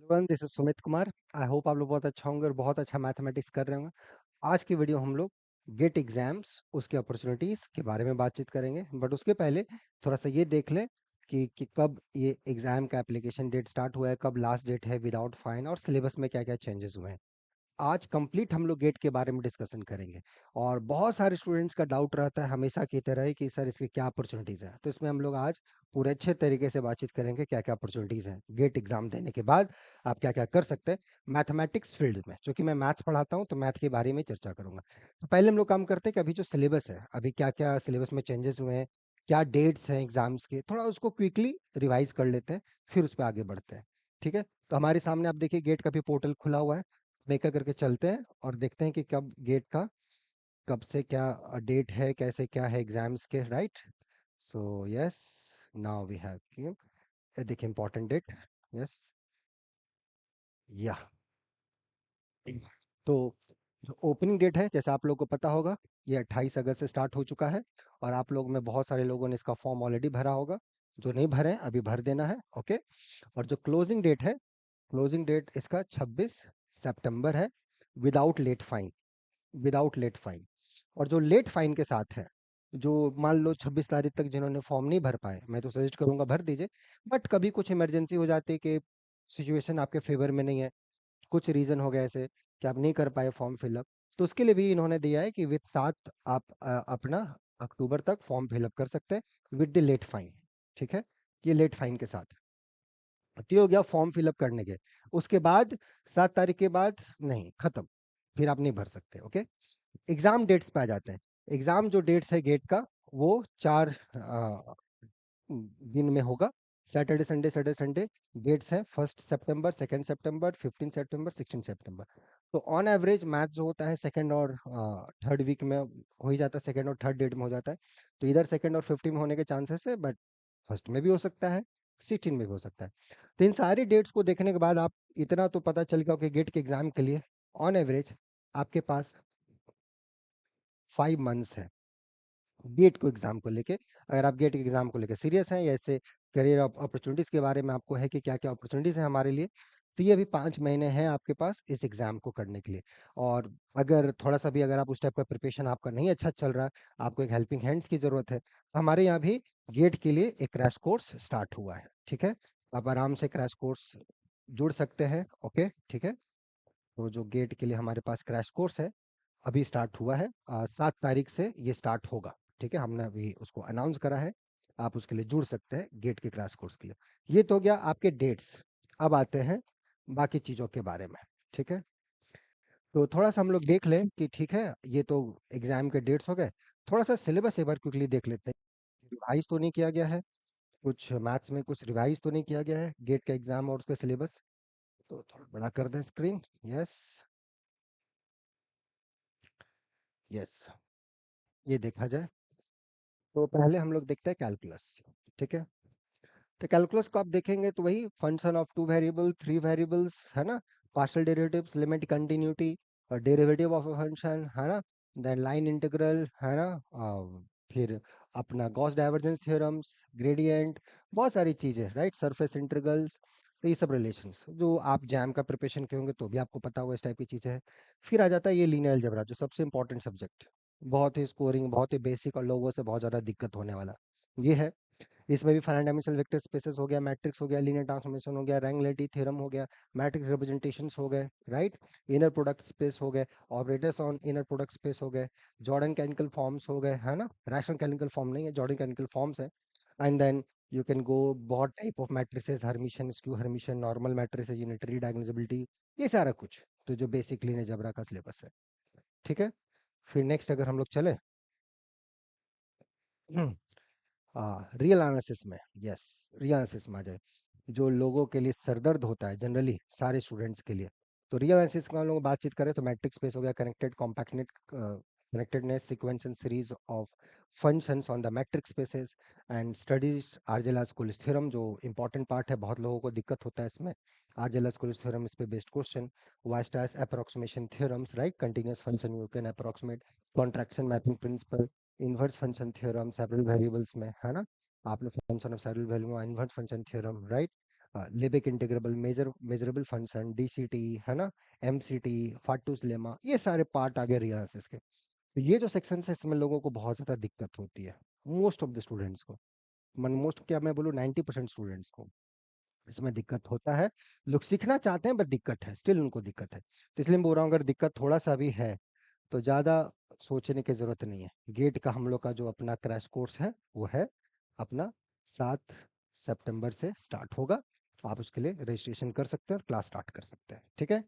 Everyone, this is Sumit Kumar. I hope आप लोग बहुत अच्छा होंगे और बहुत अच्छा मैथमेटिक्स कर रहे होंगे। आज की वीडियो हम लोग गेट एग्जाम्स उसके अपॉर्चुनिटीज के बारे में बातचीत करेंगे, बट उसके पहले थोड़ा सा ये देख लें कि कब ये एग्जाम का एप्लीकेशन डेट स्टार्ट हुआ है, कब लास्ट डेट है विदाउट फाइन, और सिलेबस में क्या क्या चेंजेस हुए हैं। आज कंप्लीट हम लोग गेट के बारे में डिस्कशन करेंगे। और बहुत सारे स्टूडेंट्स का डाउट रहता है हमेशा की तरह ही कि सर इसकी क्या अपॉर्चुनिटीज़ हैं, तो इसमें हम लोग आज पूरे अच्छे तरीके से बातचीत करेंगे क्या क्या अपॉर्चुनिटीज़ हैं गेट एग्जाम देने के बाद, आप क्या क्या कर सकते हैं मैथमेटिक्स फील्ड में। क्योंकि मैं मैथ्स पढ़ाता हूँ तो मैथ के बारे में चर्चा करूंगा। तो पहले हम लोग काम करते हैं कि अभी जो सिलेबस है, अभी क्या क्या सिलेबस में चेंजेस हुए हैं, क्या डेट्स हैं एग्जाम्स के, थोड़ा उसको क्विकली रिवाइज कर लेते हैं, फिर उस पर आगे बढ़ते हैं। ठीक है, तो हमारे सामने आप देखिए गेट का भी पोर्टल खुला हुआ है। मेकर करके चलते हैं और देखते हैं कि कब गेट का, कब से क्या डेट है, कैसे क्या है एग्जाम्स के, right. So yes, now we have देखिए इंपॉर्टेंट डेट। यस, या तो जो ओपनिंग डेट है, जैसे आप लोगों को पता होगा, ये 28 अगस्त से स्टार्ट हो चुका है। और आप लोग में बहुत सारे लोगों ने इसका फॉर्म ऑलरेडी भरा होगा। जो नहीं भरे हैं अभी भर देना है, ओके। और जो क्लोजिंग डेट है, क्लोजिंग डेट इसका 26 सितंबर है, without late fine, without late fine. और जो लेट फाइन के साथ है, जो मान लो 26 तारीख तक जिन्होंने फॉर्म नहीं भर पाए, मैं तो सजेस्ट करूंगा भर दीजिए। बट कभी कुछ इमरजेंसी हो जाती है कि सिचुएशन आपके फेवर में नहीं है, कुछ रीजन हो गया ऐसे कि आप नहीं कर पाए फॉर्म फिलअप, तो उसके लिए भी इन्होंने दिया है कि विद 7 आप अपना अक्टूबर तक फॉर्म फिलअप कर सकते हैं विद द लेट फाइन। ठीक है, ये लेट फाइन के साथ। तो ये हो गया फॉर्म फिलअप करने के। उसके बाद 7 तारीख के बाद नहीं, खत्म, फिर आप नहीं भर सकते, ओके। एग्जाम डेट्स पे आ जाते हैं। एग्जाम जो डेट्स है गेट का, वो 4 दिन में होगा। Saturday Sunday Saturday Sunday dates हैं, 1 सितंबर, 2 सितंबर, 15 सितंबर, 16 सितंबर। तो ऑन एवरेज मैथ जो होता है सेकंड और थर्ड वीक में हो ही जाता है, सेकंड और थर्ड डेट में हो जाता है। तो इधर सेकंड और 15 में होने के चांसेस है, बट फर्स्ट में भी हो सकता है, 16 में भी हो सकता है। तो इन सारी डेट्स को देखने के बाद आप इतना तो पता चल गया कि गेट के एग्जाम के लिए ऑन एवरेज आपके पास 5 मंथ्स है गेट को एग्जाम को लेके। अगर आप गेट के एग्जाम को लेके सीरियस हैं, या ऐसे करियर अपॉर्चुनिटीज के बारे में आपको है कि क्या क्या अपॉर्चुनिटीज है हमारे लिए, तो ये अभी 5 महीने हैं आपके पास इस एग्जाम को करने के लिए। और अगर थोड़ा सा भी अगर आप उस टाइप का प्रिपरेशन आपका नहीं अच्छा चल रहा, आपको एक हेल्पिंग हैंड्स की जरूरत है, तो हमारे यहाँ भी गेट के लिए एक क्रैश कोर्स स्टार्ट हुआ है। ठीक है, आप आराम से क्रैश कोर्स जुड़ सकते हैं, ओके, ठीक है। तो जो गेट के लिए हमारे पास क्रैश कोर्स है, अभी स्टार्ट हुआ है, 7 तारीख से ये स्टार्ट होगा। ठीक है, हमने अभी उसको अनाउंस करा है, आप उसके लिए जुड़ सकते हैं गेट के क्रैश कोर्स के लिए। ये तो हो गया आपके डेट्स। अब आते हैं बाकी चीज़ों के बारे में। ठीक है, तो थोड़ा सा हम लोग देख लें कि ठीक है, ये तो एग्जाम के डेट्स हो गए। थोड़ा सा सिलेबस एक बार क्विकली देख लेते हैं, रिवाइज तो नहीं किया गया है, कुछ मैथ्स में कुछ रिवाइज तो नहीं किया गया है गेट का एग्जाम और उसका सिलेबस। तो थोड़ा बड़ा कर दें स्क्रीन। यस, यस, ये देखा जाए तो पहले हम लोग देखते हैं कैलकुलस। ठीक है, तो कैलकुलस को आप देखेंगे तो वही function of two variable, three variables, है ना, पार्शियल डेरिवेटिव्स, लिमिट, कंटिन्यूटी, और डेरिवेटिव ऑफ अ फंक्शन, है ना, देन लाइन इंटीग्रल, है ना, फिर अपना गॉस डाइवर्जेंस थ्योरम्स, ग्रेडियंट, बहुत सारी चीजें, राइट, सरफेस इंटीग्रल्स। तो ये सब रिलेशंस जो आप जैम का प्रिपरेशन के होंगे तो भी आपको पता होगा इस टाइप की चीजें हैं। फिर आ जाता है ये लीनियर अलजेब्रा, जो सबसे इंपॉर्टेंट सब्जेक्ट, बहुत ही स्कोरिंग, बहुत ही बेसिक, और लोगों से बहुत ज्यादा दिक्कत होने वाला ये है। इसमें भी फाइनाइट डायमेंशनल वेक्टर स्पेसेस हो गया, मैट्रिक्स हो गया, लीनियर ट्रांसफॉर्मेशन हो गया, रैंगलेटी थ्योरम हो गया, मैट्रिक्स रिप्रेजेंटेशंस हो गए, राइट, इनर प्रोडक्ट स्पेस हो गए, operators on inner product space हो गए, जॉर्डन कैनिकल फॉर्म्स हो गए, है ना, रैशनल कैनिकल फॉर्म नहीं है, जॉर्डन कैनिकल फॉर्म्स है। And then you can go, बहुत type of matrices, Hermitian, skew Hermitian, normal matrices, unitary diagonalizability, ये सारा कुछ तो जो बेसिक लीनियर अलजेब्रा का सिलेबस है। ठीक है, फिर नेक्स्ट अगर हम लोग चले रियल एनालिसिस में, यस, रियल एनालिसिस में आ जाए, जो लोगों के लिए सरदर्द होता है जनरली सारे स्टूडेंट्स के लिए। तो रियल एनालिसिस का हम लोग बातचीत करें तो मैट्रिक्स स्पेस हो गया, connected कॉम्पैक्टनेट, connectedness, sequence and series of functions on the matrix spaces, and studies Argelas-Cool's theorem, जो important part है, बहुत लोगों को दिक्कत होता है इसमें। Argelas-Cool's theorem इस पे based question, Weierstrass approximation theorems, right, continuous function you can approximate, contraction mapping principle, inverse function theorem several variables में, है ना, आपने फंक्शन ऑफ सेवरल वैल्यू में inverse function theorem, right, Lebesgue integrable measurable function, DCT, है ना, MCT, फाटूस lemma, ये सारे part आ गए रियासिस के। तो ये जो सेक्शन है इसमें लोगों को बहुत ज्यादा दिक्कत होती है, मोस्ट ऑफ द स्टूडेंट्स को। मन मोस्ट क्या मैं बोलूँ, 90% स्टूडेंट्स को इसमें दिक्कत होता है। लोग सीखना चाहते हैं बट दिक्कत है, स्टिल उनको दिक्कत है। तो इसलिए मैं बोल रहा हूँ अगर दिक्कत थोड़ा सा भी है तो ज़्यादा सोचने की ज़रूरत नहीं है। गेट का हम लोग का जो अपना क्रैश कोर्स है वो है अपना 7 सितंबर से स्टार्ट होगा। आप उसके लिए रजिस्ट्रेशन कर सकते हैं और क्लास स्टार्ट कर सकते हैं, ठीक है।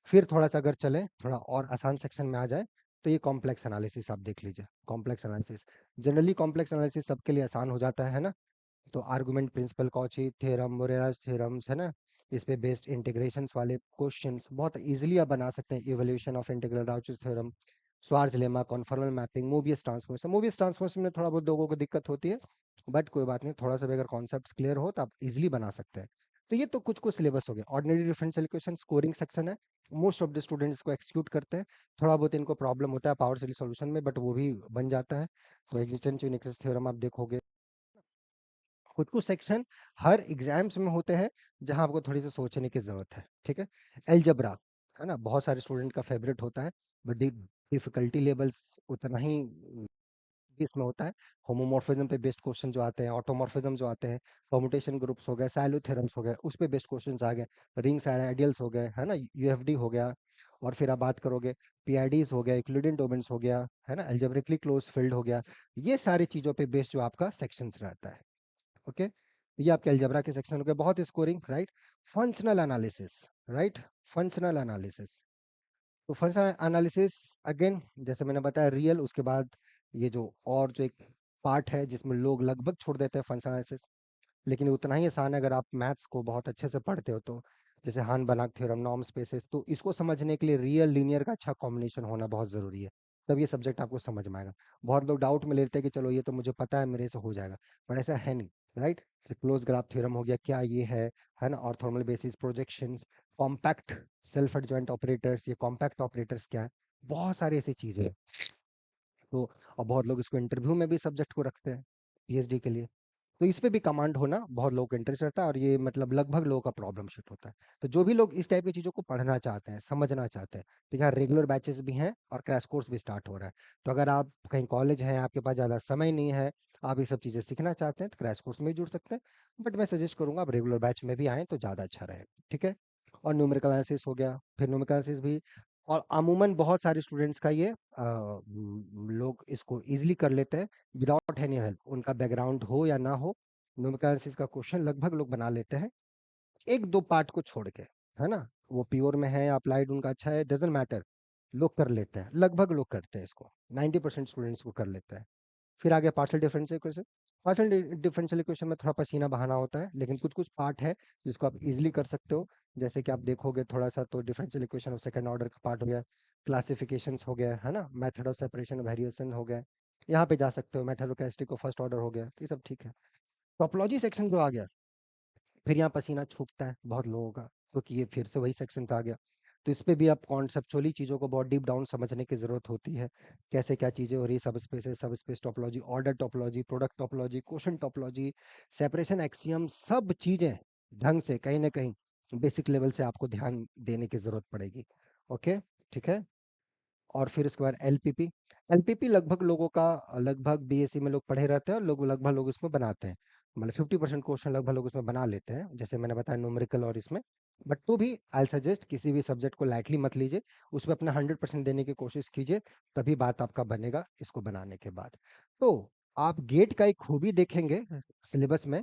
फिर थोड़ा सा अगर चले, थोड़ा और आसान सेक्शन में आ जाए, तो ये कॉम्प्लेक्स एनालिसिस आप देख लीजिए। Complex analysis generally complex analysis सबके लिए आसान हो जाता है ना। तो argument principle, Cauchy theorem, Morera's theorems, है ना, इस पे बेस्ड इंटीग्रेशंस वाले क्वेश्चंस बहुत इजीली आप बना सकते हैं। Evolution of integral Rouche's theorem, Schwarz lemma, conformal mapping, Mobius transformation. Mobius transformation में थोड़ा बहुत लोगों को दिक्कत होती है, बट कोई बात नहीं, थोड़ा सा भी अगर कॉन्सेप्ट क्लियर हो तो आप इजिली बना सकते हैं। तो ये तो कुछ कुछ सिलेबस हो गया। Ordinary differential equation scoring section है, मोस्ट ऑफ द स्टूडेंट्स को एक्सिक्यूट करते हैं। थोड़ा बहुत इनको प्रॉब्लम होता है पावर सीरीज सॉल्यूशन में, बट वो भी बन जाता है। तो एग्जिस्टेंस यूनिक्स थ्योरम आप देखोगे। कुछ कुछ सेक्शन हर एग्जाम्स में होते हैं जहां आपको थोड़ी सी सोचने की जरूरत है, ठीक है। एलजबरा, है ना, बहुत सारे स्टूडेंट का फेवरेट होता है, बट डिफिकल्टी लेवल्स उतना ही इसमें होता है। होमोमॉर्फिज्म पे बेस्ड क्वेश्चन जो आते हैं, ऑटोमॉर्फिज्म जो आते हैं, परम्यूटेशन ग्रुप्स हो गए, साइलो थ्योरम्स हो गए, उस पे बेस्ड क्वेश्चंस आ गए। रिंग्स आइडियल्स हो गए, है ना, यूएफडी हो गया। और फिर आप बात करोगे पीआईडीज हो गया, यूक्लिडियन डोमेन्स हो गया, है ना, अलजेब्रिकली क्लोज फील्ड हो गया। ये सारी चीजों पे बेस्ड जो आपका सेक्शंस रहता है, ओके। ये आपके अलजेब्रा के सेक्शन हो गए, बहुत scoring, right. Functional analysis, right, functional analysis. तो फंक्शनल एनालिसिस अगेन जैसे मैंने बताया रियल, उसके बाद ये जो और जो एक पार्ट है जिसमें लोग लगभग छोड़ देते हैं फंक्शनल एनालिसिस, लेकिन ये उतना ही आसान है अगर आप मैथ्स को बहुत अच्छे से पढ़ते हो तो। जैसे हान बनाक थ्योरम, नॉर्म स्पेसेस, तो इसको समझने के लिए रियल लीनियर का अच्छा कॉम्बिनेशन होना बहुत ज़रूरी है, तब ये सब्जेक्ट आपको समझ में आएगा। बहुत लोग डाउट में लेते हैं कि चलो ये तो मुझे पता है, मेरे से हो जाएगा, पर ऐसा है नहीं, राइट। क्लोज ग्राफ थ्योरम हो गया, क्या ये है ना, orthonormal basis, projections, compact self adjoint operators, ये कॉम्पैक्ट ऑपरेटर्स क्या है, बहुत सारी ऐसी चीज़ें हैं। तो और बहुत लोग इसको इंटरव्यू में भी सब्जेक्ट को रखते हैं पीएचडी के लिए। तो इस पे भी कमांड होना बहुत लोगों को इंटरेस्ट रहता है, और ये मतलब लगभग लोगों का प्रॉब्लम शूट होता है। तो जो भी लोग इस टाइप की चीज़ों को पढ़ना चाहते हैं, समझना चाहते हैं, तो यहाँ रेगुलर बैचेस भी हैं और क्रैश कोर्स भी स्टार्ट हो रहा है। तो अगर आप कहीं कॉलेज हैं, आपके पास ज़्यादा समय नहीं है, आप ये सब चीज़ें सीखना चाहते हैं, तो क्रैश कोर्स में भी जुड़ सकते हैं। बट मैं सजेस्ट करूंगा आप रेगुलर बैच में भी आएँ तो ज़्यादा अच्छा रहेगा, ठीक है। और न्यूमेरिकल एनालिसिस हो गया, फिर न्यूमेरिकल एनालिसिस भी, और अमूमन बहुत सारे स्टूडेंट्स का ये लोग इसको इजीली कर लेते हैं विदाउट एनी हेल्प, उनका बैकग्राउंड हो या ना हो। न्यूमेरिकल एनालिसिस का क्वेश्चन लगभग लोग बना लेते हैं, एक दो पार्ट को छोड़ के, है ना। वो प्योर में है या अप्लाइड उनका अच्छा है, डजेंट मैटर, लोग कर लेते हैं, लगभग लोग करते हैं इसको, 90% स्टूडेंट्स को कर लेते हैं। फिर आ गया partial differential equation. Partial differential equation में थोड़ा पसीना बहाना होता है, लेकिन कुछ कुछ पार्ट है जिसको आप इजीली कर सकते हो। जैसे कि आप देखोगे थोड़ा सा, तो differential equation of second order का पार्ट हो गया, क्लासिफिकेशंस हो गया, है ना, मेथड ऑफ सेपरेशन वेरिएशन हो गया, यहाँ पे जा सकते हो, method of characteristic of first order हो गया, तो ये सब ठीक है। टोपोलॉजी सेक्शन जो आ गया, फिर यहाँ पसीना छूटता है बहुत लोगों का, क्योंकि ये फिर से वही सेक्शन आ गया। तो इस पे भी आप कॉन्सेप्चुअली चीज़ों को बहुत डीप डाउन समझने की जरूरत होती है, कैसे क्या चीज़ें हो रही है, सब स्पेस है, सब space topology, order topology, product topology, quotient topology, separation axiom, सब चीज़ें ढंग से कहीं ना कहीं बेसिक लेवल से आपको ध्यान देने की जरूरत पड़ेगी, ओके, ठीक है। और फिर उसके बाद एलपीपी। एलपीपी लगभग लोगों का, लगभग बीएससी में लोग पढ़े रहते हैं और लोग लगभग लोग इसमें बनाते हैं, मतलब 50% क्वेश्चन लगभग लोग इसमें बना लेते हैं, जैसे मैंने बताया न्यूमेरिकल और इसमें। बट तो भी आई सजेस्ट किसी भी सब्जेक्ट को लाइटली मत लीजिए, उसमें अपना 100% देने की कोशिश कीजिए, तभी बात आपका बनेगा इसको बनाने के बाद। तो आप गेट का एक खूबी देखेंगे सिलेबस में,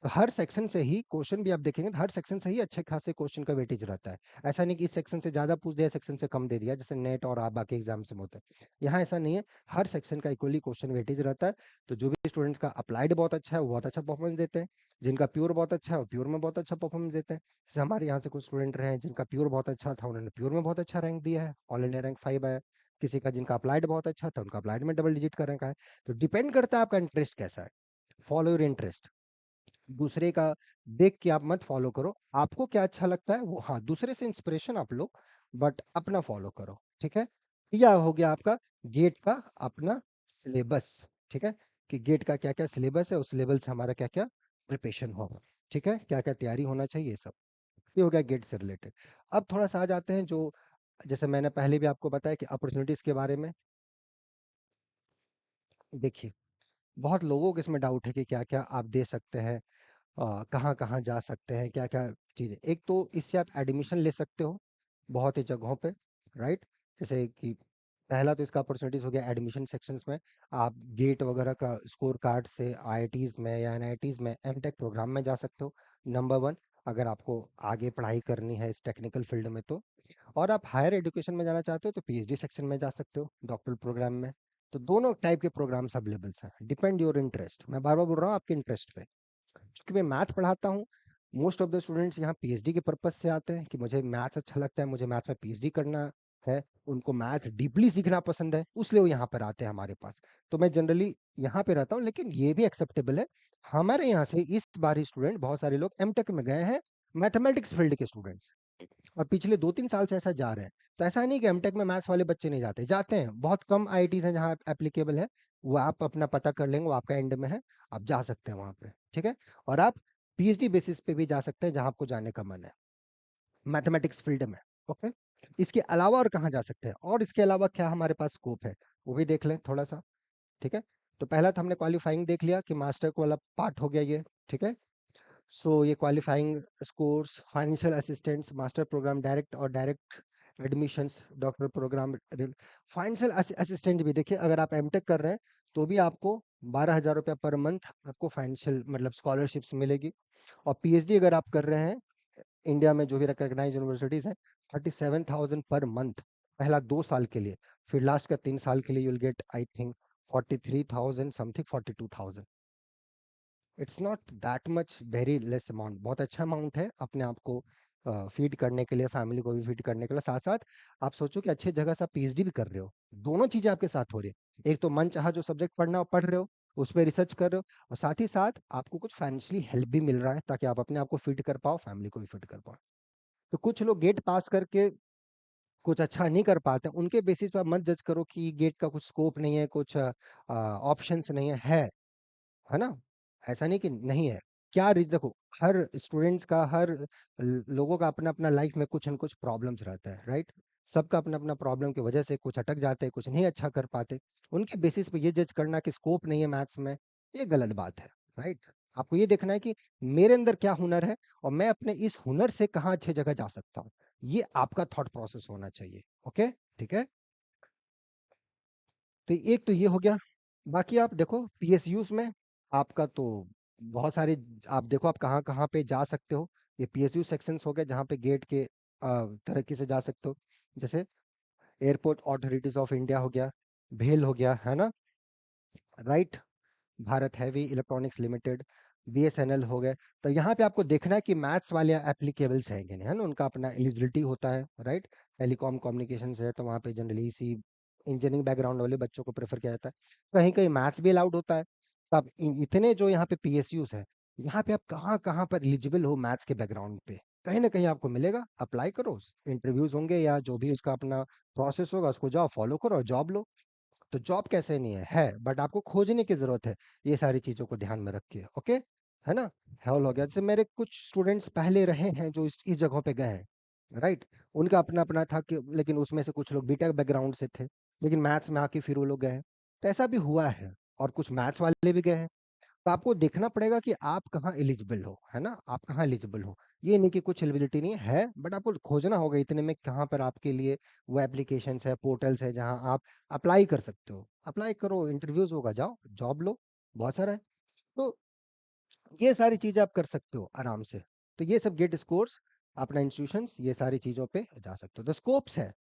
तो हर सेक्शन से ही क्वेश्चन भी आप देखेंगे, तो हर सेक्शन से ही अच्छे खासे क्वेश्चन का वेटेज रहता है। ऐसा नहीं कि इस सेक्शन से ज्यादा पूछ दिया, सेक्शन से कम दे दिया, जैसे नेट और आप बाकी एग्जाम्स में होता है, यहाँ ऐसा नहीं है। हर सेक्शन का इक्वली क्वेश्चन वेटेज रहता है। तो जो भी स्टूडेंट्स का अप्लाइड बहुत अच्छा है वो बहुत अच्छा परफॉर्मेंस देते हैं, जिनका प्योर बहुत अच्छा है वो प्योर में बहुत अच्छा परफॉर्मेंस देते हैं। जैसे हमारे यहाँ से कुछ स्टूडेंट रहे हैं जिनका प्योर बहुत अच्छा था, उन्होंने प्योर में बहुत अच्छा रैंक दिया है, ऑल इंडिया रैंक 5 आया। किसी का जिनका अप्लाइड बहुत अच्छा था, उनका अप्लाइड में डबल डिजिट का रैंक आया। तो डिपेंड करता है आपका इंटरेस्ट कैसा है, फॉलो योर इंटरेस्ट। दूसरे का देख के आप मत फॉलो करो, आपको क्या अच्छा लगता है वो, हाँ, दूसरे से इंस्पिरेशन आप लो, बट अपना फॉलो करो, ठीक है। यह हो गया आपका गेट का अपना सिलेबस, ठीक है, कि गेट का क्या क्या सिलेबस है, उस लेवल से हमारा क्या क्या प्रिपरेशन होगा। ठीक है, क्या-क्या तैयारी होना चाहिए ये सब। ये हो गया गेट से रिलेटेड। अब थोड़ा-सा आ जाते हैं जो जैसे मैंने पहले भी आपको बताया कि अपॉर्च्युनिटीज़ के बारे में। देखिए, बहुत लोगों को इसमें डाउट है कि क्या-क्या आप दे सकते हैं, कहाँ-कहाँ जा सकते हैं, क्या-क्या चीज़ें। एक तो इससे आप एडमिशन ले सकते हो बहुत ही जगहों पे, राइट? जैसे कि पहला तो इसका अपॉर्चुनिटीज़ हो गया एडमिशन सेक्शंस में। आप गेट वगैरह का स्कोर कार्ड से आईआईटीज़ में या एनआईटीज़ में एमटेक प्रोग्राम में जा सकते हो, नंबर 1, अगर आपको आगे पढ़ाई करनी है इस टेक्निकल फील्ड में तो। और आप हायर एजुकेशन में जाना चाहते हो तो पीएचडी सेक्शन में जा सकते हो, डॉक्टरल प्रोग्राम में। तो दोनों टाइप के प्रोग्राम्स अवेलेबल्स हैं, डिपेंड योर इंटरेस्ट। मैं बार-बार बोल रहा हूँ आपके इंटरेस्ट पे। चूँकि मैं मैथ पढ़ाता हूँ, मोस्ट ऑफ द स्टूडेंट्स यहाँ पीएचडी के पर्पज़ से आते हैं कि मुझे मैथ अच्छा लगता है, मुझे मैथ में पीएचडी करना है, उनको मैथ डीपली सीखना पसंद है, इसलिए वो यहाँ पर आते हैं हमारे पास। तो मैं जनरली यहाँ पे रहता हूँ, लेकिन ये भी एक्सेप्टेबल है, हमारे यहाँ से इस बार ही स्टूडेंट बहुत सारे लोग एमटेक में गए हैं, मैथमेटिक्स फील्ड के स्टूडेंट्स, और पिछले 2-3 साल से ऐसा जा रहे हैं। तो ऐसा नहीं कि एमटेक में मैथ्स वाले बच्चे नहीं जाते, जाते हैं। बहुत कम आईआईटीज़ हैं जहाँ एप्लीकेबल है, वो आप अपना पता कर लेंगे, वो आपका एंड में है, आप जा सकते हैं वहाँ पे, ठीक है? और आप पीएचडी बेसिस पे भी जा सकते हैं जहाँ आपको जाने का मन है, मैथमेटिक्स फील्ड में, ओके? इसके अलावा और कहाँ जा सकते हैं? और इसके अलावा क्या हमारे पास स्कोप है, वो भी देख लें थोड़ा-सा, ठीक है? तो पहला तो हमने क्वालीफाइंग देख लिया कि मास्टर को वाला पार्ट हो गया ये, ठीक है? सो ये qualifying scores, financial assistants, master program direct और direct admissions, doctor program. Financial assistant भी देखिए, अगर आप एमटेक कर रहे हैं तो भी आपको 12,000 रुपया पर मंथ आपको फाइनेंशियल मतलब स्कॉलरशिप्स मिलेगी। और पीएचडी अगर आप कर रहे हैं इंडिया में जो भी रिकॉग्नाइज्ड यूनिवर्सिटीज हैं, 37,000 पर मंथ, पहला 2 साल के लिए। फिर लास्ट का 3 साल के लिए you'll get I think 43,000 something, 42,000। It's not that much, very less amount, बहुत अच्छा अमाउंट है अपने आप को फीड करने के लिए, फैमिली को भी फीड करने के लिए। साथ साथ आप सोचो कि अच्छी जगह से आप पीएचडी भी कर रहे हो, दोनों चीजें आपके साथ हो रही है। एक तो मन चाहा जो सब्जेक्ट पढ़ना हो पढ़ रहे हो, उस पर रिसर्च कर रहे हो, और साथ ही साथ आपको कुछ फाइनेंशियली हेल्प भी मिल रहा है ताकि आप अपने आप को फीड कर पाओ, फैमिली को भी फीड कर पाओ। तो कुछ लोग गेट पास करके कुछ अच्छा नहीं कर पाते, उनके बेसिस पे आप मत जज करो कि गेट का कुछ स्कोप नहीं है, कुछ ऑप्शंस नहीं है ना? ऐसा नहीं कि नहीं है। क्या रीज़ देखो, हर स्टूडेंट्स का, हर लोगों का अपना-अपना लाइफ में कुछ न कुछ प्रॉब्लम्स रहता है, राइट? सबका अपना-अपना प्रॉब्लम की वजह से कुछ अटक जाते हैं, कुछ नहीं अच्छा कर पाते। उनके बेसिस पे ये जज करना कि स्कोप नहीं है मैथ्स में, ये गलत बात है, राइट? आपको ये देखना है कि मेरे अंदर क्या हुनर है और मैं अपने इस हुनर से कहाँ अच्छी जगह जा सकता हूँ। ये आपका थॉट प्रोसेस होना चाहिए, ओके? ठीक है? तो एक तो ये हो गया। बाकी आप देखो पीएसयूज़ में आपका तो बहुत सारे, आप देखो आप कहाँ-कहाँ पे जा सकते हो। ये पीएसयू सेक्शंस हो गए जहाँ पे गेट के तरीके से जा सकते हो। जैसे एयरपोर्ट अथॉरिटीज़ ऑफ इंडिया हो गया, भेल हो गया, है ना? Right? Bharat heavy electronics limited, BSNL हो गए। तो यहाँ पे आपको देखना है कि मैथ्स वाले एप्लीकेबल्स हैं कि नहीं, है ना? उनका अपना एलिजिबिलिटी होता है, राइट? टेलीकॉम कम्युनिकेशंस है तो वहाँ पे जनरली इसी इंजीनियरिंग बैकग्राउंड वाले बच्चों को प्रेफर किया जाता है। कहीं-कहीं मैथ्स भी अलाउड होता है। तो अब इतने जो यहाँ पे पीएसयूज़ हैं, यहाँ पे आप कहाँ-कहाँ पर एलिजिबल हो मैथ्स के बैकग्राउंड पे, कहीं न कहीं आपको मिलेगा, अप्लाई करो, इंटरव्यूज़ होंगे या जो भी उसका अपना प्रोसेस होगा उसको जाओ फॉलो करो और जॉब लो। तो जॉब कैसे नहीं है, बट आपको खोजने की ज़रूरत है। ये सारी चीज़ों को ध्यान में रख के, ओके? है ना? हॉल हो गया। जैसे मेरे कुछ स्टूडेंट्स पहले रहे हैं जो इस जगहों पे गए हैं, राइट? उनका अपना-अपना था कि लेकिन उसमें से कुछ लोग बीटेक बैकग्राउंड से थे, लेकिन मैथ्स में आके फिर वो लोग गए हैं। तो ऐसा भी हुआ है, और कुछ मैथ्स वाले भी गए हैं। तो आपको देखना पड़ेगा कि आप कहाँ एलिजिबल हो, है ना? आप कहाँ एलिजिबल हो। ये नहीं कि कुछ एलिजिबिलिटी नहीं है, बट आपको खोजना होगा इतने में कहाँ पर आपके लिए वो एप्लीकेशंस है, पोर्टल्स है जहाँ आप अप्लाई कर सकते हो। अप्लाई करो, इंटरव्यूज़ होगा, जाओ, जॉब लो, बहुत सारा है। तो ये सारी चीज़ें आप कर सकते हो आराम से। तो ये सब गेट स्कोर्स, अपना इंस्टीट्यूशंस, ये सारी चीज़ों पे जा सकते हो। तो स्कोप्स है।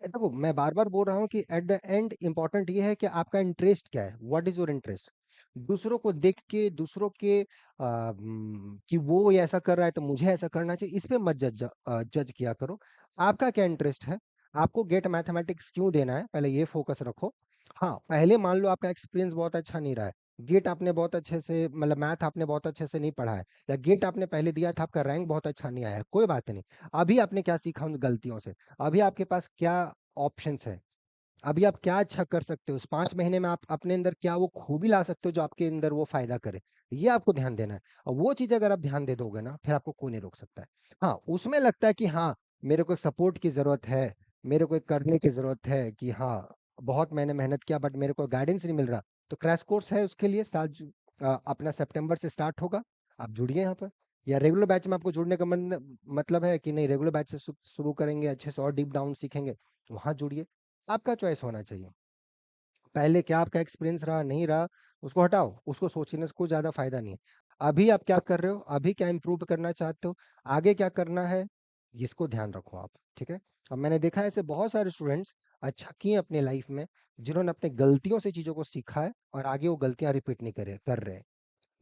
देखो मैं बार-बार बोल रहा हूँ कि एट द एंड इम्पोर्टेंट ये है कि आपका इंटरेस्ट क्या है? What is your interest? दूसरों को देख के, दूसरों के कि वो ये ऐसा कर रहा है तो मुझे ऐसा करना चाहिए, इस पे मत जज किया करो। आपका क्या इंटरेस्ट है? आपको गेट मैथमेटिक्स क्यों देना है? पहले ये फ़ोकस रखो। हाँ, पहले मान लो आपका एक्सपीरियंस बहुत अच्छा नहीं रहा है। गेट आपने बहुत अच्छे से मतलब मैथ आपने बहुत अच्छे से नहीं पढ़ा है, या गेट आपने पहले दिया था, आपका रैंक बहुत अच्छा नहीं आया है, कोई बात नहीं। अभी आपने क्या सीखा उन गलतियों से? अभी आपके पास क्या ऑप्शंस है? अभी आप क्या अच्छा कर सकते हो, उस 5 महीने में आप अपने अंदर क्या वो खूबी ला सकते हो जो आपके अंदर वो फ़ायदा करे, ये आपको ध्यान देना है। और वो चीज़ अगर आप ध्यान दे दोगे ना, फिर आपको कोई नहीं रोक सकता है। हाँ, उसमें लगता है कि हाँ, मेरे को एक सपोर्ट की ज़रूरत है, मेरे को एक करने की ज़रूरत है कि हाँ, बहुत मैंने मेहनत किया बट मेरे को गाइडेंस नहीं मिल रहा, तो क्रैश कोर्स है उसके लिए, अपना सितंबर से स्टार्ट होगा, आप जुड़िए यहाँ पर। या रेगुलर बैच में आपको जुड़ने का मतलब है कि नहीं, रेगुलर बैच से शुरू करेंगे, अच्छे से और डीप डाउन सीखेंगे, वहाँ जुड़िए। आपका चॉइस होना चाहिए। पहले क्या आपका एक्सपीरियंस रहा, नहीं रहा, उसको हटाओ, उसको सोचने से कोई ज़्यादा फ़ायदा नहीं है। अभी आप क्या कर रहे हो, अभी क्या इम्प्रूव करना चाहते हो, आगे क्या करना है, इसको ध्यान रखो आप, ठीक है? अब मैंने देखा है ऐसे बहुत सारे स्टूडेंट्स अच्छा किए अपने लाइफ में, जिन्होंने अपने गलतियों से चीज़ों को सीखा है और आगे वो गलतियाँ रिपीट नहीं कर रहे हैं।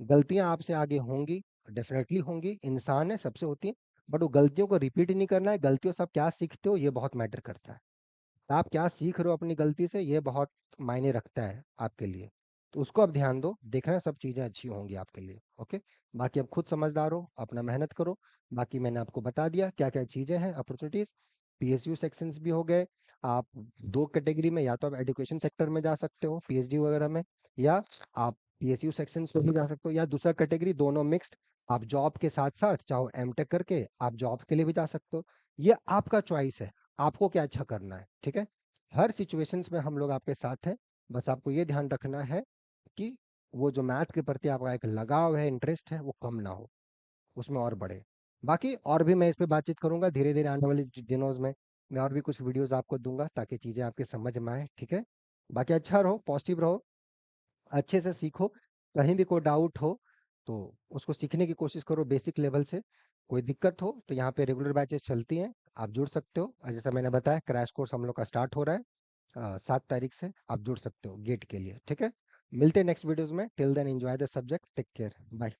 गलतियाँ आपसे आगे होंगी, डेफ़िनेटली होंगी, इंसान है, सबसे होती हैं, बट वो गलतियों को रिपीट नहीं करना है, गलतियों से आप क्या सीखते हो, ये बहुत मैटर करता है। आप क्या सीख रहे हो अपनी गलती से, ये बहुत मायने रखता है आपके लिए। तो उसको आप ध्यान दो, देखना सब चीज़ें अच्छी होंगी आपके लिए, ओके? बाकी आप खुद समझदार हो, अपना मेहनत करो। बाकी मैंने आपको बता दिया क्या-क्या चीज़ें हैं, अपॉर्च्युनिटीज़। पीएसयू सेक्शंस भी हो गए। आप 2 कैटेगरी में, या तो आप एजुकेशन सेक्टर में जा सकते हो, पीएचडी वगैरह में, या आप पीएसयू सेक्शंस में भी जा सकते हो, या दूसरा कैटेगरी दोनों मिक्स्ड, आप जॉब के साथ-साथ चाहो एमटेक करके आप जॉब के लिए भी जा सकते हो। ये आपका चॉइस है, आपको क्या अच्छा करना है, ठीक है? हर सिचुएशंस में हम लोग आपके साथ हैं, बस आपको ये ध्यान रखना है कि वो जो मैथ के प्रति आपका एक लगाव है, इंटरेस्ट है, वो कम ना हो, उसमें और बढ़े। बाकी और भी मैं इस पे बातचीत करूँगा धीरे-धीरे आने वाले दिनों में, मैं और भी कुछ वीडियोज़ आपको दूँगा ताकि चीज़ें आपके समझ में आएँ, ठीक है? बाकी अच्छा रहो, पॉजिटिव रहो, अच्छे से सीखो, कहीं भी कोई डाउट हो तो उसको सीखने की कोशिश करो बेसिक लेवल से। कोई दिक्कत हो तो यहाँ पे रेगुलर बैचेस चलती हैं, आप जुड़ सकते हो, और जैसा मैंने बताया क्रैश कोर्स हम लोग का स्टार्ट हो रहा है 7 तारीख से, आप जुड़ सकते हो गेट के लिए, ठीक है? मिलते हैं नेक्स्ट वीडियोज़ में, till then enjoy the subject, take care, bye.